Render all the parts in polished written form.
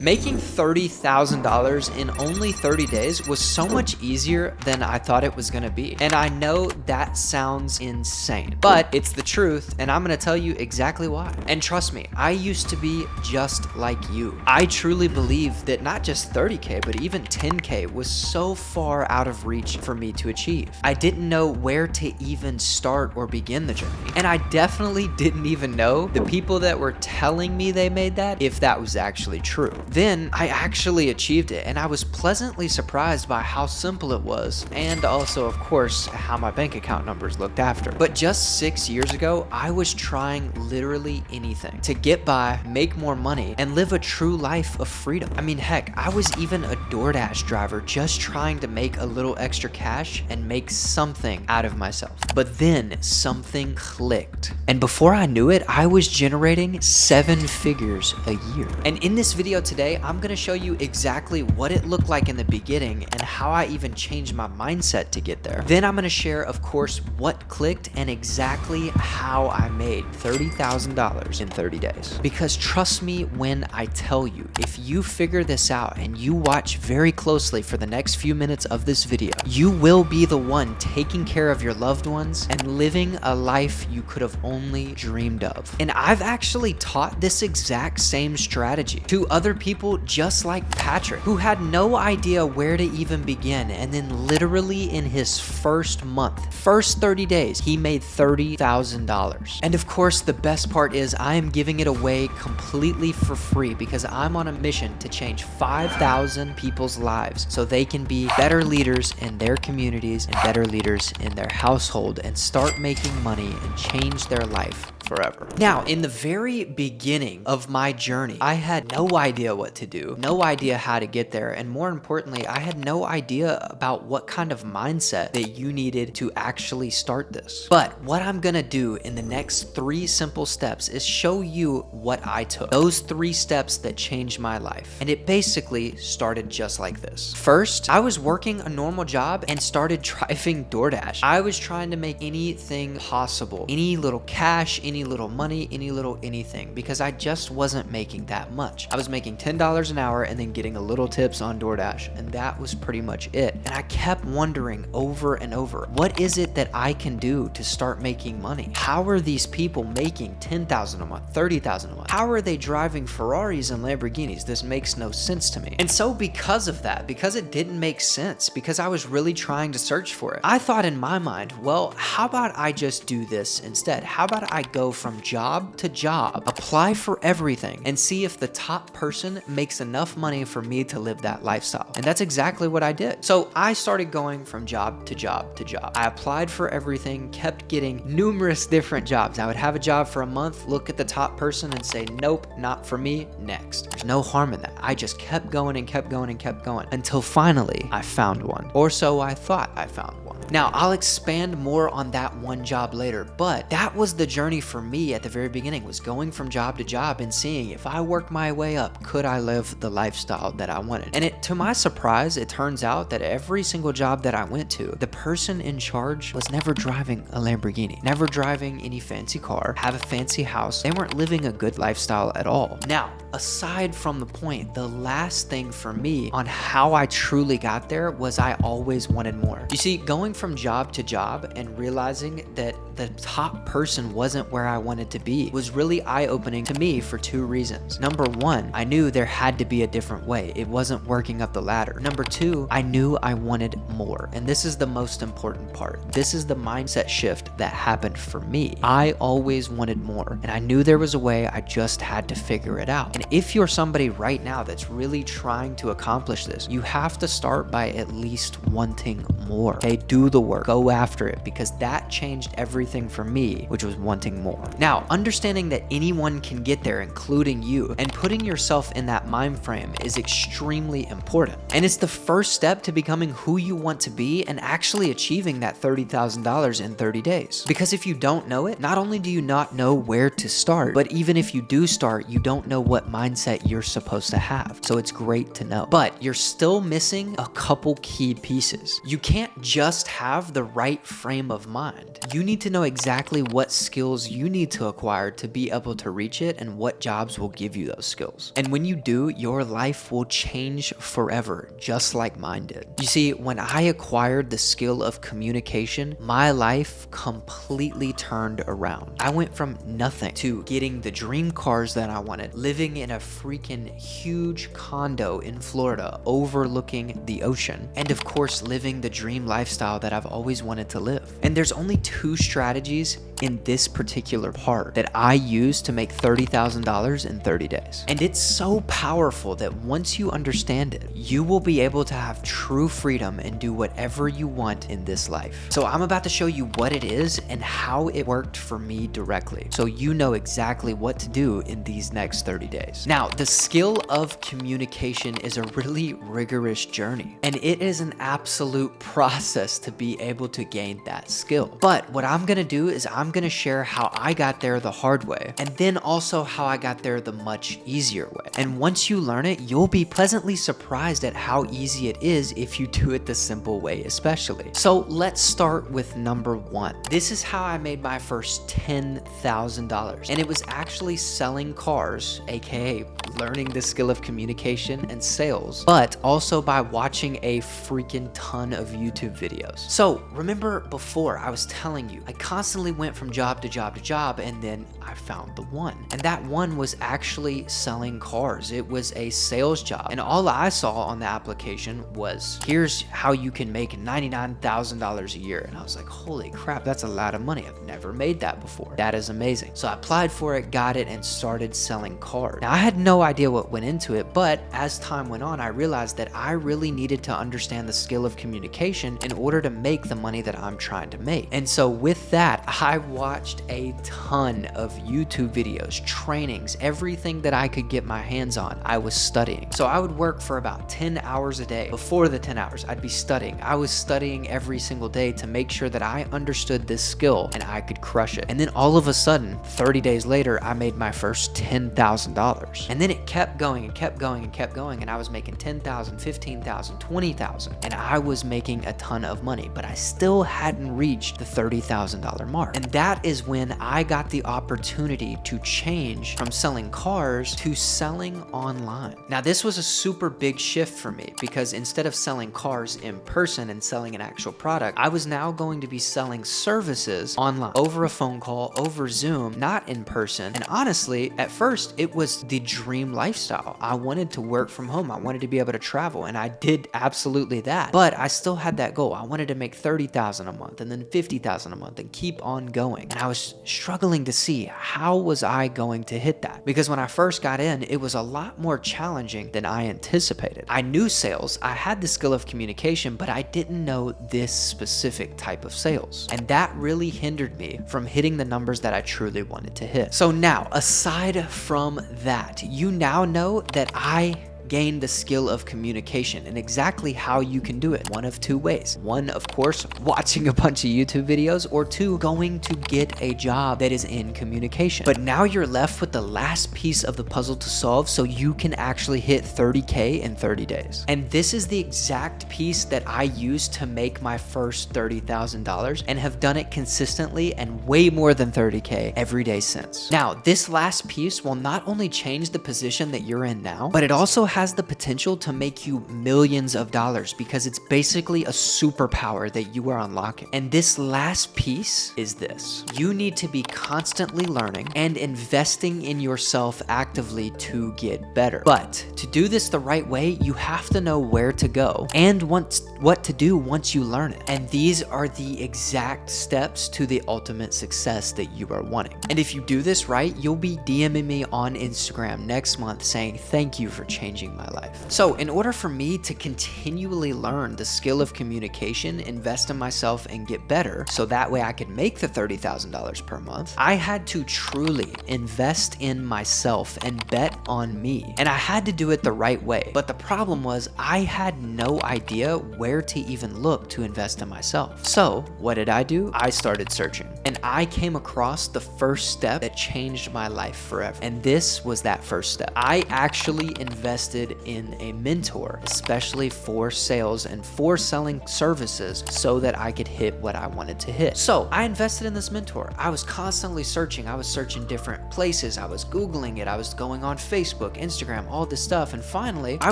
Making $30,000 in only 30 days was so much easier than I thought it was gonna be. And I know that sounds insane, but it's the truth, and I'm gonna tell you exactly why. And trust me, I used to be just like you. I truly believe that not just 30K, but even 10K was so far out of reach for me to achieve. I didn't know where to even start or begin the journey. And I definitely didn't even know the people that were telling me they made that, if that was actually true. Then I actually achieved it, and I was pleasantly surprised by how simple it was, and also, of course, how my bank account numbers looked after. But just 6 years ago, I was trying literally anything to get by, make more money, and live a true life of freedom. I mean, heck, I was even a DoorDash driver just trying to make a little extra cash and make something out of myself. But then something clicked. And before I knew it, I was generating 7 figures a year. And in this video today, I'm gonna show you exactly what it looked like in the beginning and how I even changed my mindset to get there. Then I'm gonna share, of course, what clicked and exactly how I made $30,000 in 30 days. Because trust me when I tell you, if you figure this out and you watch very closely for the next few minutes of this video, you will be the one taking care of your loved ones and living a life you could have only dreamed of. And I've actually taught this exact same strategy to other people just like Patrick, who had no idea where to even begin, and then literally in his first 30 days, he made $30,000. And of course, the best part is I am giving it away completely for free because I'm on a mission to change 5,000 people's lives so they can be better leaders in their communities and better leaders in their household and start making money and change their life forever. Now, in the very beginning of my journey, I had no idea what to do, no idea how to get there, and more importantly, I had no idea about what kind of mindset that you needed to actually start this. But what I'm gonna do in the next 3 simple steps is show you what I took, those 3 steps that changed my life. And it basically started just like this. First, I was working a normal job and started driving DoorDash. I was trying to make anything possible, any little cash, any little money, any little anything, because I just wasn't making that much. I was making $10 an hour and then getting a little tips on DoorDash, and that was pretty much it. And I kept wondering over and over, what is it that I can do to start making money? How are these people making $10,000 a month, $30,000 a month? How are they driving Ferraris and Lamborghinis? This makes no sense to me. And so because of that, because it didn't make sense, because I was really trying to search for it, I thought in my mind, well, how about I just do this instead? How about I go from job to job, apply for everything, and see if the top person makes enough money for me to live that lifestyle? And that's exactly what I did. So I started going from job to job to job. I applied for everything, kept getting numerous different jobs. I would have a job for a month, look at the top person and say, nope, not for me, next. There's no harm in that. I just kept going and kept going and kept going until finally I found one. Or so I thought I found one. Now, I'll expand more on that one job later, but that was the journey for me at the very beginning, was going from job to job and seeing if I worked my way up, could I live the lifestyle that I wanted? And to my surprise, it turns out that every single job that I went to, the person in charge was never driving a Lamborghini, never driving any fancy car, have a fancy house. They weren't living a good lifestyle at all. Now, aside from the point, the last thing for me on how I truly got there was I always wanted more. You see, going from job to job and realizing that the top person wasn't where I wanted to be was really eye-opening to me for 2 reasons. Number 1, I knew there had to be a different way. It wasn't working up the ladder. Number 2, I knew I wanted more. And this is the most important part. This is the mindset shift that happened for me. I always wanted more, and I knew there was a way. I just had to figure it out. And if you're somebody right now that's really trying to accomplish this, you have to start by at least wanting more. Okay, do the work, go after it, because that changed everything for me, which was wanting more. Now, understanding that anyone can get there, including you, and putting yourself in that mind frame is extremely important. And it's the first step to becoming who you want to be and actually achieving that $30,000 in 30 days. Because if you don't know it, not only do you not know where to start, but even if you do start, you don't know what mindset you're supposed to have. So it's great to know. But you're still missing a couple key pieces. You can't just have the right frame of mind. You need to know exactly what skills you you need to acquire to be able to reach it and what jobs will give you those skills. And when you do, your life will change forever, just like mine did. You see, when I acquired the skill of communication, my life completely turned around. I went from nothing to getting the dream cars that I wanted, living in a freaking huge condo in Florida overlooking the ocean, and of course living the dream lifestyle that I've always wanted to live. And there's only two strategies in this particular part that I use to make $30,000 in 30 days. And it's so powerful that once you understand it, you will be able to have true freedom and do whatever you want in this life. So I'm about to show you what it is and how it worked for me directly, so you know exactly what to do in these next 30 days. Now, the skill of communication is a really rigorous journey, and it is an absolute process to be able to gain that skill. But what I'm gonna do is I'm gonna share how I got there the hard way, and then also how I got there the much easier way. And once you learn it, you'll be pleasantly surprised at how easy it is if you do it the simple way especially. So let's start with number one. This is how I made my first $10,000, and it was actually selling cars, aka learning the skill of communication and sales, but also by watching a freaking ton of YouTube videos. So remember before I was telling you, I constantly went from job to job to job, and then I found the one. And that one was actually selling cars. It was a sales job. And all I saw on the application was, here's how you can make $99,000 a year. And I was like, holy crap, that's a lot of money. I've never made that before. That is amazing. So I applied for it, got it, and started selling cars. Now I had no idea what went into it, but as time went on, I realized that I really needed to understand the skill of communication in order to make the money that I'm trying to make. And so with that, I watched a ton of YouTube videos, trainings, everything that I could get my hands on, I was studying. So I would work for about 10 hours a day. Before the 10 hours, I'd be studying. I was studying every single day to make sure that I understood this skill and I could crush it. And then all of a sudden, 30 days later, I made my first $10,000. And then it kept going and kept going and kept going. And I was making 10,000, 15,000, 20,000. And I was making a ton of money, but I still hadn't reached the $30,000 mark. And that is when I got the opportunity to change from selling cars to selling online. Now, this was a super big shift for me because instead of selling cars in person and selling an actual product, I was now going to be selling services online over a phone call, over Zoom, not in person. And honestly, at first, it was the dream lifestyle. I wanted to work from home. I wanted to be able to travel, and I did absolutely that. But I still had that goal. I wanted to make $30,000 a month and then $50,000 a month and keep on going. And I was struggling to see how was I going to hit that, because when I first got in, it was a lot more challenging than I anticipated. I knew sales, I had the skill of communication, but I didn't know this specific type of sales. And that really hindered me from hitting the numbers that I truly wanted to hit. So now, aside from that, you now know that I gain the skill of communication and exactly how you can do it. One of two ways. One, of course, watching a bunch of YouTube videos, or two, going to get a job that is in communication. But now you're left with the last piece of the puzzle to solve so you can actually hit 30K in 30 days. And this is the exact piece that I used to make my first $30,000 and have done it consistently and way more than 30K every day since. Now, this last piece will not only change the position that you're in now, but it also has the potential to make you millions of dollars because it's basically a superpower that you are unlocking. And this last piece is this. You need to be constantly learning and investing in yourself actively to get better. But to do this the right way, you have to know where to go and what to do once you learn it. And these are the exact steps to the ultimate success that you are wanting. And if you do this right, you'll be DMing me on Instagram next month saying, thank you for changing my life. So in order for me to continually learn the skill of communication, invest in myself, and get better, so that way I could make the $30,000 per month, I had to truly invest in myself and bet on me. And I had to do it the right way. But the problem was I had no idea where to even look to invest in myself. So what did I do? I started searching. And I came across the first step that changed my life forever. And this was that first step. I actually invested invested in a mentor, especially for sales and for selling services so that I could hit what I wanted to hit. So I invested in this mentor. I was constantly searching. I was searching different places. I was Googling it. I was going on Facebook, Instagram, all this stuff. And finally, I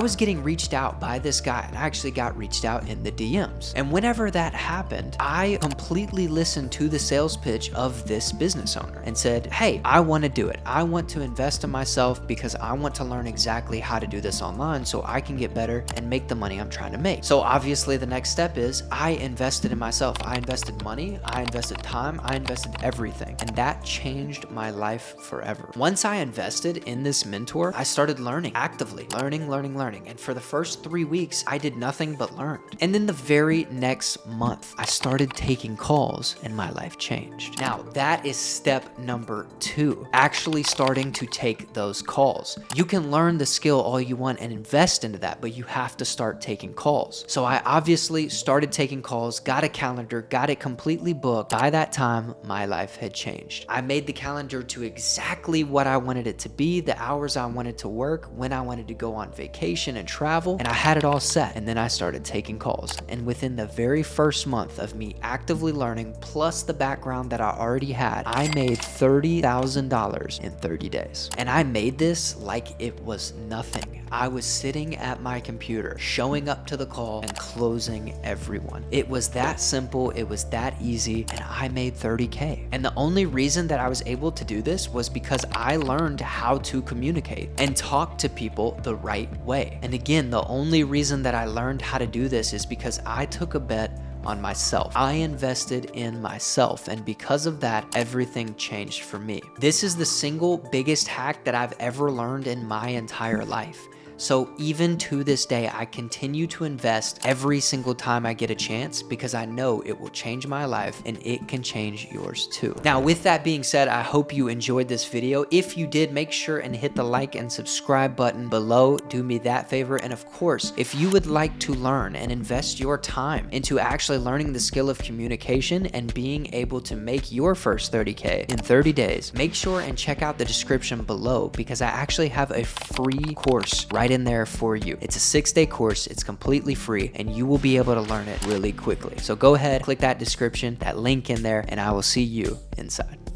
was getting reached out by this guy, and I actually got reached out in the DMs. And whenever that happened, I completely listened to the sales pitch of this business owner and said, hey, I want to do it. I want to invest in myself because I want to learn exactly how to do this online so I can get better and make the money I'm trying to make. So obviously the next step is I invested in myself. I invested money, I invested time, I invested everything. And that changed my life forever. Once I invested in this mentor, I started learning, actively learning. And for the first 3 weeks, I did nothing but learn. And then the very next month, I started taking calls and my life changed. Now, that is step number 2, actually starting to take those calls. You can learn the skill all you want and invest into that, but you have to start taking calls. So I obviously started taking calls, got a calendar, got it completely booked. By that time, my life had changed. I made the calendar to exactly what I wanted it to be, the hours I wanted to work, when I wanted to go on vacation and travel, and I had it all set. And then I started taking calls. And within the very first month of me actively learning, plus the background that I already had, I made $30,000 in 30 days. And I made this like it was nothing. I was sitting at my computer, showing up to the call and closing everyone. It was that simple. It was that easy. And I made 30K. And the only reason that I was able to do this was because I learned how to communicate and talk to people the right way. And again, the only reason that I learned how to do this is because I took a bet on myself. I invested in myself, and because of that, everything changed for me. This is the single biggest hack that I've ever learned in my entire life. So even to this day, I continue to invest every single time I get a chance because I know it will change my life and it can change yours too. Now, with that being said, I hope you enjoyed this video. If you did, make sure and hit the like and subscribe button below. Do me that favor. And of course, if you would like to learn and invest your time into actually learning the skill of communication and being able to make your first 30K in 30 days, make sure and check out the description below because I actually have a free course right in there for you. It's a 6-day course. It's completely free and you will be able to learn it really quickly. So go ahead, click that description, that link in there, and I will see you inside.